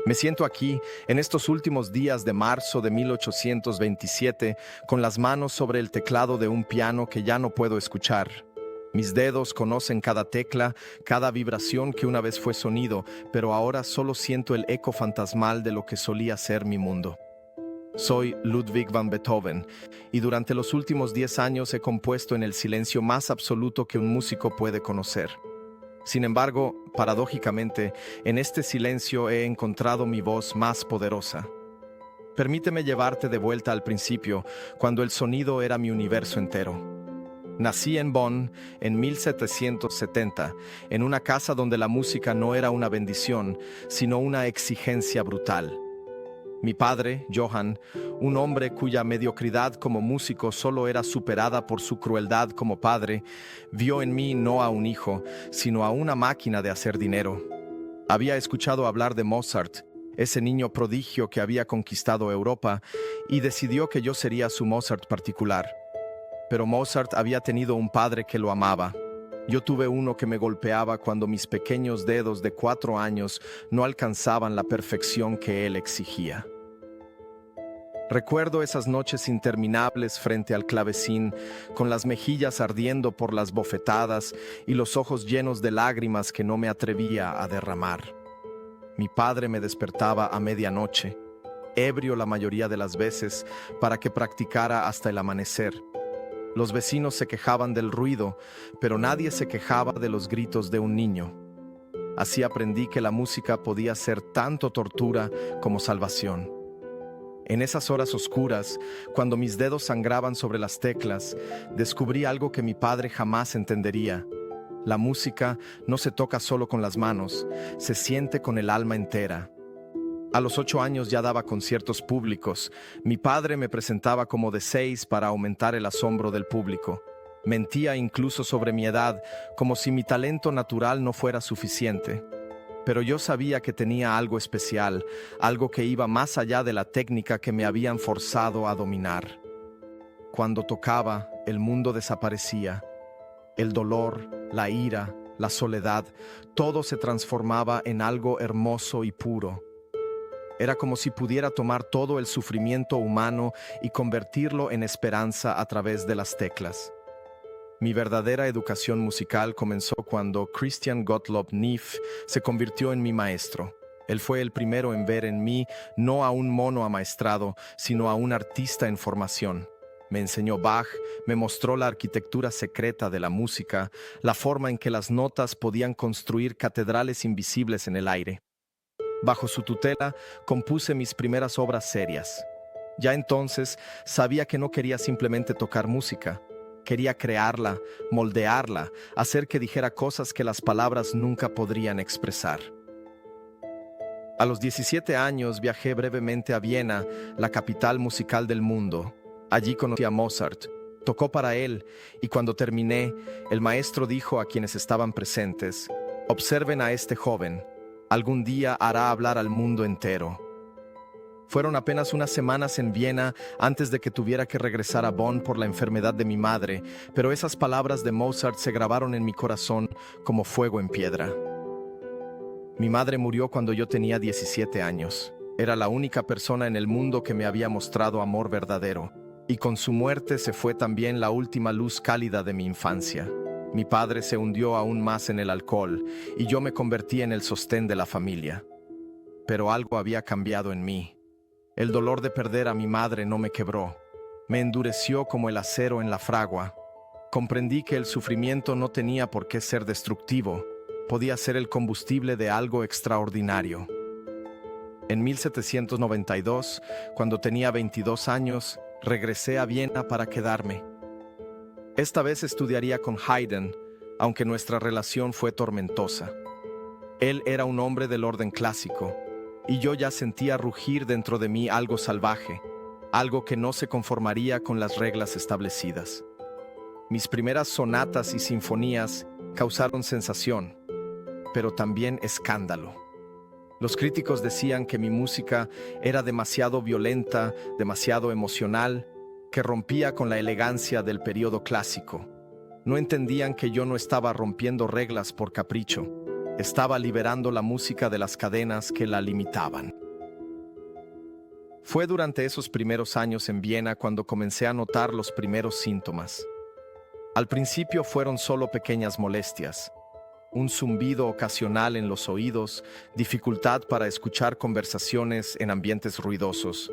Me siento aquí, en estos últimos días de marzo de 1827, con las manos sobre el teclado de un piano que ya no puedo escuchar. Mis dedos conocen cada tecla, cada vibración que una vez fue sonido, pero ahora solo siento el eco fantasmal de lo que solía ser mi mundo. Soy Ludwig van Beethoven, y durante los últimos 10 años he compuesto en el silencio más absoluto que un músico puede conocer. Sin embargo, paradójicamente, en este silencio he encontrado mi voz más poderosa. Permíteme llevarte de vuelta al principio, cuando el sonido era mi universo entero. Nací en Bonn en 1770, en una casa donde la música no era una bendición, sino una exigencia brutal. Mi padre, Johann, un hombre cuya mediocridad como músico solo era superada por su crueldad como padre, vio en mí no a un hijo, sino a una máquina de hacer dinero. Había escuchado hablar de Mozart, ese niño prodigio que había conquistado Europa, y decidió que yo sería su Mozart particular. Pero Mozart había tenido un padre que lo amaba. Yo tuve uno que me golpeaba cuando mis pequeños dedos de 4 años no alcanzaban la perfección que él exigía. Recuerdo esas noches interminables frente al clavecín, con las mejillas ardiendo por las bofetadas y los ojos llenos de lágrimas que no me atrevía a derramar. Mi padre me despertaba a medianoche, ebrio la mayoría de las veces, para que practicara hasta el amanecer. Los vecinos se quejaban del ruido, pero nadie se quejaba de los gritos de un niño. Así aprendí que la música podía ser tanto tortura como salvación. En esas horas oscuras, cuando mis dedos sangraban sobre las teclas, descubrí algo que mi padre jamás entendería. La música no se toca solo con las manos, se siente con el alma entera. A los 8 años ya daba conciertos públicos. Mi padre me presentaba como de 6 para aumentar el asombro del público. Mentía incluso sobre mi edad, como si mi talento natural no fuera suficiente. Pero yo sabía que tenía algo especial, algo que iba más allá de la técnica que me habían forzado a dominar. Cuando tocaba, el mundo desaparecía. El dolor, la ira, la soledad, todo se transformaba en algo hermoso y puro. Era como si pudiera tomar todo el sufrimiento humano y convertirlo en esperanza a través de las teclas. Mi verdadera educación musical comenzó cuando Christian Gottlob Neff se convirtió en mi maestro. Él fue el primero en ver en mí no a un mono amaestrado, sino a un artista en formación. Me enseñó Bach, me mostró la arquitectura secreta de la música, la forma en que las notas podían construir catedrales invisibles en el aire. Bajo su tutela, compuse mis primeras obras serias. Ya entonces sabía que no quería simplemente tocar música. Quería crearla, moldearla, hacer que dijera cosas que las palabras nunca podrían expresar. A los 17 años viajé brevemente a Viena, la capital musical del mundo. Allí conocí a Mozart. Tocó para él, y cuando terminé, el maestro dijo a quienes estaban presentes: «Observen a este joven. Algún día hará hablar al mundo entero». Fueron apenas unas semanas en Viena antes de que tuviera que regresar a Bonn por la enfermedad de mi madre, pero esas palabras de Mozart se grabaron en mi corazón como fuego en piedra. Mi madre murió cuando yo tenía 17 años. Era la única persona en el mundo que me había mostrado amor verdadero, y con su muerte se fue también la última luz cálida de mi infancia. Mi padre se hundió aún más en el alcohol, y yo me convertí en el sostén de la familia. Pero algo había cambiado en mí. El dolor de perder a mi madre no me quebró. Me endureció como el acero en la fragua. Comprendí que el sufrimiento no tenía por qué ser destructivo. Podía ser el combustible de algo extraordinario. En 1792, cuando tenía 22 años, regresé a Viena para quedarme. Esta vez estudiaría con Haydn, aunque nuestra relación fue tormentosa. Él era un hombre del orden clásico, y yo ya sentía rugir dentro de mí algo salvaje, algo que no se conformaría con las reglas establecidas. Mis primeras sonatas y sinfonías causaron sensación, pero también escándalo. Los críticos decían que mi música era demasiado violenta, demasiado emocional, que rompía con la elegancia del periodo clásico. No entendían que yo no estaba rompiendo reglas por capricho. Estaba liberando la música de las cadenas que la limitaban. Fue durante esos primeros años en Viena cuando comencé a notar los primeros síntomas. Al principio fueron solo pequeñas molestias, un zumbido ocasional en los oídos, dificultad para escuchar conversaciones en ambientes ruidosos.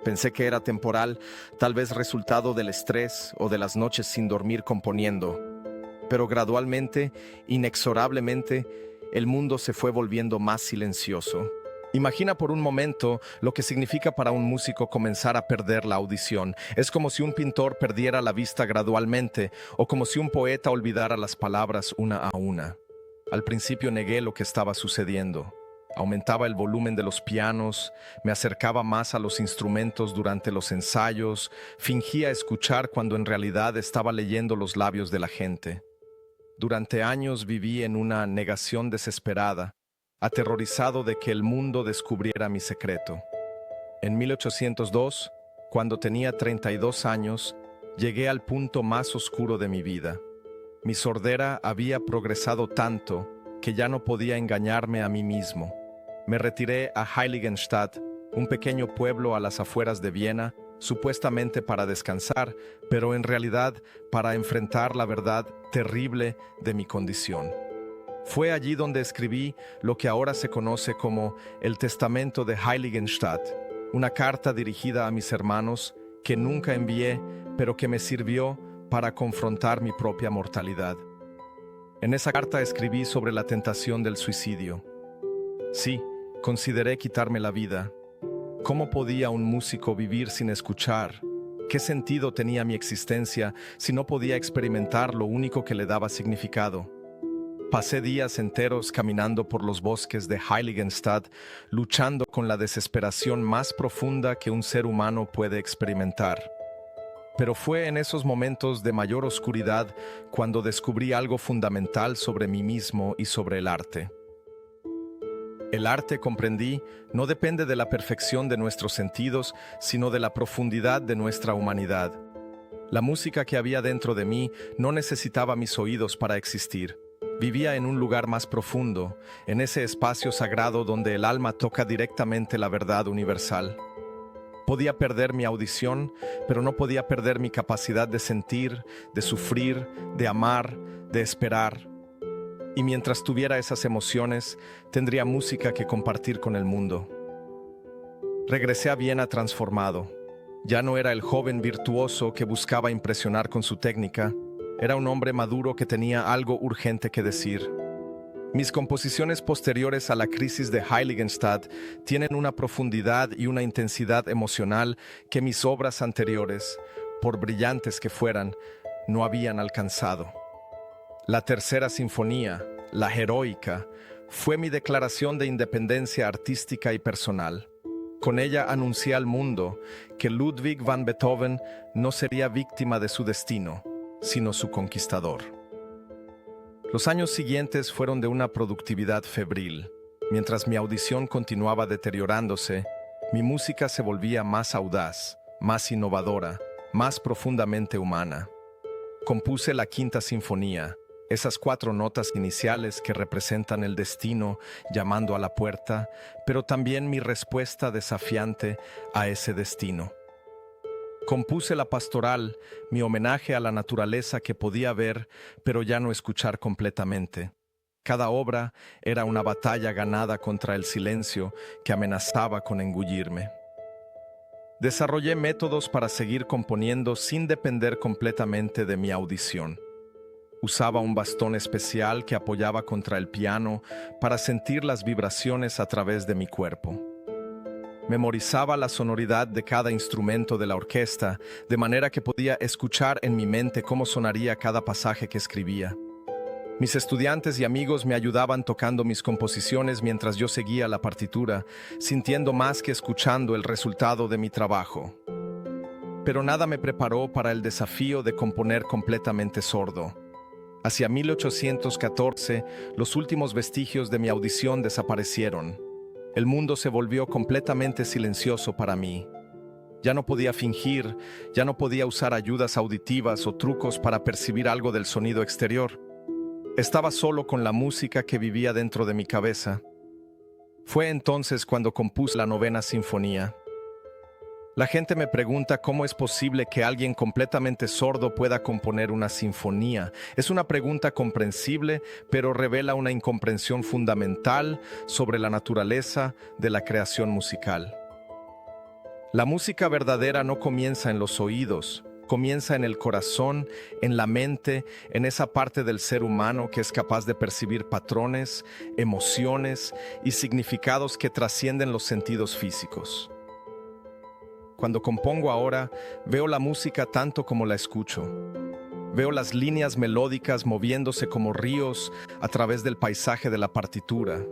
Pensé que era temporal, tal vez resultado del estrés o de las noches sin dormir componiendo. Pero gradualmente, inexorablemente, el mundo se fue volviendo más silencioso. Imagina por un momento lo que significa para un músico comenzar a perder la audición. Es como si un pintor perdiera la vista gradualmente, o como si un poeta olvidara las palabras una a una. Al principio negué lo que estaba sucediendo. Aumentaba el volumen de los pianos, me acercaba más a los instrumentos durante los ensayos, fingía escuchar cuando en realidad estaba leyendo los labios de la gente. Durante años viví en una negación desesperada, aterrorizado de que el mundo descubriera mi secreto. En 1802, cuando tenía 32 años, llegué al punto más oscuro de mi vida. Mi sordera había progresado tanto que ya no podía engañarme a mí mismo. Me retiré a Heiligenstadt, un pequeño pueblo a las afueras de Viena, supuestamente para descansar, pero en realidad para enfrentar la verdad terrible de mi condición. Fue allí donde escribí lo que ahora se conoce como el Testamento de Heiligenstadt, una carta dirigida a mis hermanos que nunca envié, pero que me sirvió para confrontar mi propia mortalidad. En esa carta escribí sobre la tentación del suicidio. Sí, consideré quitarme la vida. ¿Cómo podía un músico vivir sin escuchar? ¿Qué sentido tenía mi existencia si no podía experimentar lo único que le daba significado? Pasé días enteros caminando por los bosques de Heiligenstadt, luchando con la desesperación más profunda que un ser humano puede experimentar. Pero fue en esos momentos de mayor oscuridad cuando descubrí algo fundamental sobre mí mismo y sobre el arte. El arte, comprendí, no depende de la perfección de nuestros sentidos, sino de la profundidad de nuestra humanidad. La música que había dentro de mí no necesitaba mis oídos para existir. Vivía en un lugar más profundo, en ese espacio sagrado donde el alma toca directamente la verdad universal. Podía perder mi audición, pero no podía perder mi capacidad de sentir, de sufrir, de amar, de esperar. Y mientras tuviera esas emociones, tendría música que compartir con el mundo. Regresé a Viena transformado. Ya no era el joven virtuoso que buscaba impresionar con su técnica. Era un hombre maduro que tenía algo urgente que decir. Mis composiciones posteriores a la crisis de Heiligenstadt tienen una profundidad y una intensidad emocional que mis obras anteriores, por brillantes que fueran, no habían alcanzado. La tercera sinfonía, la heroica, fue mi declaración de independencia artística y personal. Con ella anuncié al mundo que Ludwig van Beethoven no sería víctima de su destino, sino su conquistador. Los años siguientes fueron de una productividad febril. Mientras mi audición continuaba deteriorándose, mi música se volvía más audaz, más innovadora, más profundamente humana. Compuse la Quinta Sinfonía, esas 4 notas iniciales que representan el destino llamando a la puerta, pero también mi respuesta desafiante a ese destino. Compuse la Pastoral, mi homenaje a la naturaleza que podía ver, pero ya no escuchar completamente. Cada obra era una batalla ganada contra el silencio que amenazaba con engullirme. Desarrollé métodos para seguir componiendo sin depender completamente de mi audición. Usaba un bastón especial que apoyaba contra el piano para sentir las vibraciones a través de mi cuerpo. Memorizaba la sonoridad de cada instrumento de la orquesta, de manera que podía escuchar en mi mente cómo sonaría cada pasaje que escribía. Mis estudiantes y amigos me ayudaban tocando mis composiciones mientras yo seguía la partitura, sintiendo más que escuchando el resultado de mi trabajo. Pero nada me preparó para el desafío de componer completamente sordo. Hacia 1814, los últimos vestigios de mi audición desaparecieron. El mundo se volvió completamente silencioso para mí. Ya no podía fingir, ya no podía usar ayudas auditivas o trucos para percibir algo del sonido exterior. Estaba solo con la música que vivía dentro de mi cabeza. Fue entonces cuando compuse la Novena Sinfonía. La gente me pregunta cómo es posible que alguien completamente sordo pueda componer una sinfonía. Es una pregunta comprensible, pero revela una incomprensión fundamental sobre la naturaleza de la creación musical. La música verdadera no comienza en los oídos, comienza en el corazón, en la mente, en esa parte del ser humano que es capaz de percibir patrones, emociones y significados que trascienden los sentidos físicos. Cuando compongo ahora, veo la música tanto como la escucho. Veo las líneas melódicas moviéndose como ríos a través del paisaje de la partitura.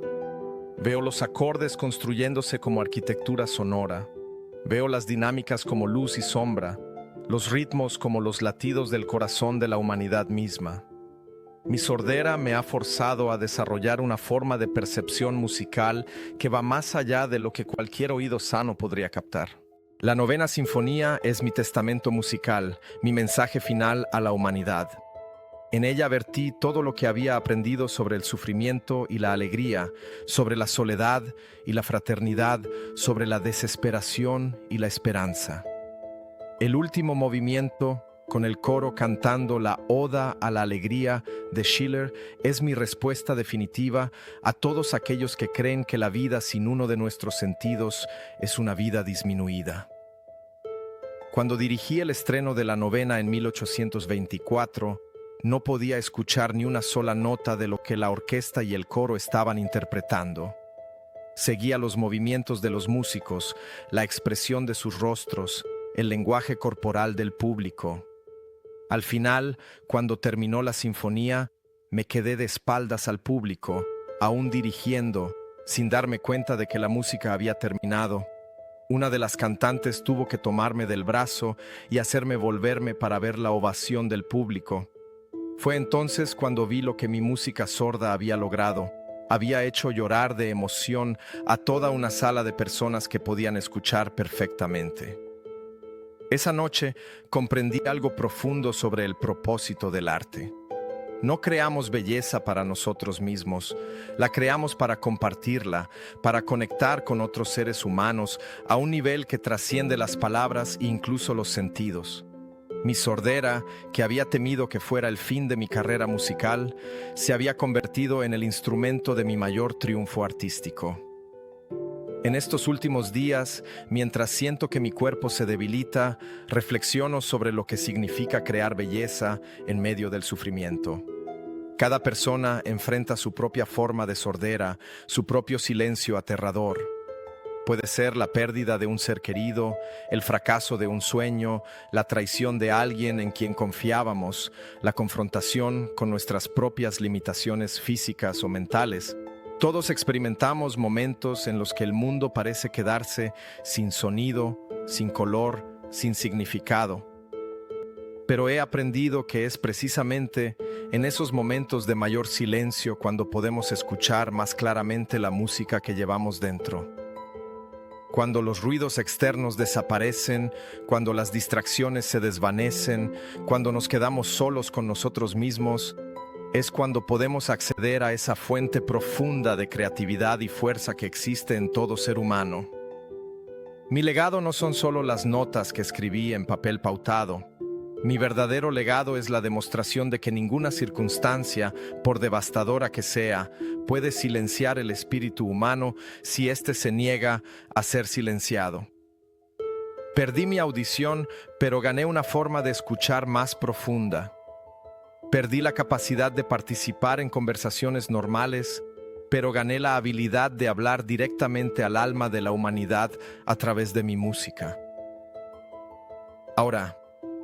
Veo los acordes construyéndose como arquitectura sonora. Veo las dinámicas como luz y sombra, los ritmos como los latidos del corazón de la humanidad misma. Mi sordera me ha forzado a desarrollar una forma de percepción musical que va más allá de lo que cualquier oído sano podría captar. La Novena Sinfonía es mi testamento musical, mi mensaje final a la humanidad. En ella vertí todo lo que había aprendido sobre el sufrimiento y la alegría, sobre la soledad y la fraternidad, sobre la desesperación y la esperanza. El último movimiento, con el coro cantando la Oda a la Alegría de Schiller, es mi respuesta definitiva a todos aquellos que creen que la vida sin uno de nuestros sentidos es una vida disminuida. Cuando dirigí el estreno de la novena en 1824, no podía escuchar ni una sola nota de lo que la orquesta y el coro estaban interpretando. Seguía los movimientos de los músicos, la expresión de sus rostros, el lenguaje corporal del público. Al final, cuando terminó la sinfonía, me quedé de espaldas al público, aún dirigiendo, sin darme cuenta de que la música había terminado. Una de las cantantes tuvo que tomarme del brazo y hacerme volverme para ver la ovación del público. Fue entonces cuando vi lo que mi música sorda había logrado. Había hecho llorar de emoción a toda una sala de personas que podían escuchar perfectamente. Esa noche comprendí algo profundo sobre el propósito del arte. No creamos belleza para nosotros mismos, la creamos para compartirla, para conectar con otros seres humanos a un nivel que trasciende las palabras e incluso los sentidos. Mi sordera, que había temido que fuera el fin de mi carrera musical, se había convertido en el instrumento de mi mayor triunfo artístico. En estos últimos días, mientras siento que mi cuerpo se debilita, reflexiono sobre lo que significa crear belleza en medio del sufrimiento. Cada persona enfrenta su propia forma de sordera, su propio silencio aterrador. Puede ser la pérdida de un ser querido, el fracaso de un sueño, la traición de alguien en quien confiábamos, la confrontación con nuestras propias limitaciones físicas o mentales. Todos experimentamos momentos en los que el mundo parece quedarse sin sonido, sin color, sin significado. Pero he aprendido que es precisamente en esos momentos de mayor silencio cuando podemos escuchar más claramente la música que llevamos dentro. Cuando los ruidos externos desaparecen, cuando las distracciones se desvanecen, cuando nos quedamos solos con nosotros mismos, es cuando podemos acceder a esa fuente profunda de creatividad y fuerza que existe en todo ser humano. Mi legado no son solo las notas que escribí en papel pautado. Mi verdadero legado es la demostración de que ninguna circunstancia, por devastadora que sea, puede silenciar el espíritu humano si éste se niega a ser silenciado. Perdí mi audición, pero gané una forma de escuchar más profunda. Perdí la capacidad de participar en conversaciones normales, pero gané la habilidad de hablar directamente al alma de la humanidad a través de mi música. Ahora,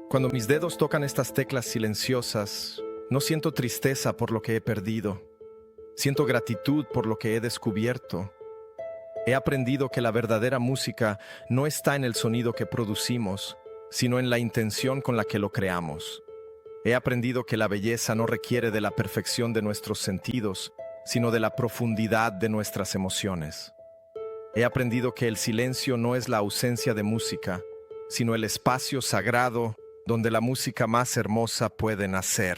cuando mis dedos tocan estas teclas silenciosas, no siento tristeza por lo que he perdido. Siento gratitud por lo que he descubierto. He aprendido que la verdadera música no está en el sonido que producimos, sino en la intención con la que lo creamos. He aprendido que la belleza no requiere de la perfección de nuestros sentidos, sino de la profundidad de nuestras emociones. He aprendido que el silencio no es la ausencia de música, sino el espacio sagrado donde la música más hermosa puede nacer.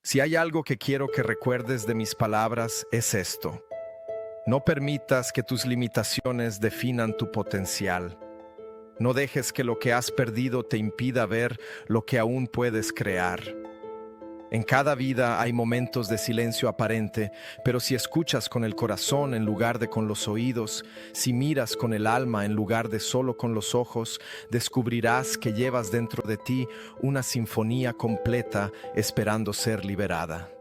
Si hay algo que quiero que recuerdes de mis palabras, es esto. No permitas que tus limitaciones definan tu potencial. No dejes que lo que has perdido te impida ver lo que aún puedes crear. En cada vida hay momentos de silencio aparente, pero si escuchas con el corazón en lugar de con los oídos, si miras con el alma en lugar de solo con los ojos, descubrirás que llevas dentro de ti una sinfonía completa esperando ser liberada.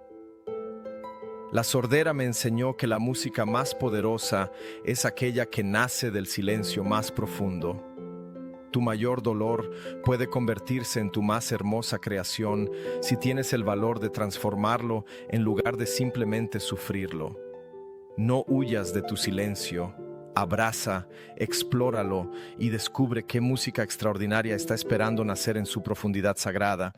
La sordera me enseñó que la música más poderosa es aquella que nace del silencio más profundo. Tu mayor dolor puede convertirse en tu más hermosa creación si tienes el valor de transformarlo en lugar de simplemente sufrirlo. No huyas de tu silencio, abraza, explóralo y descubre qué música extraordinaria está esperando nacer en su profundidad sagrada.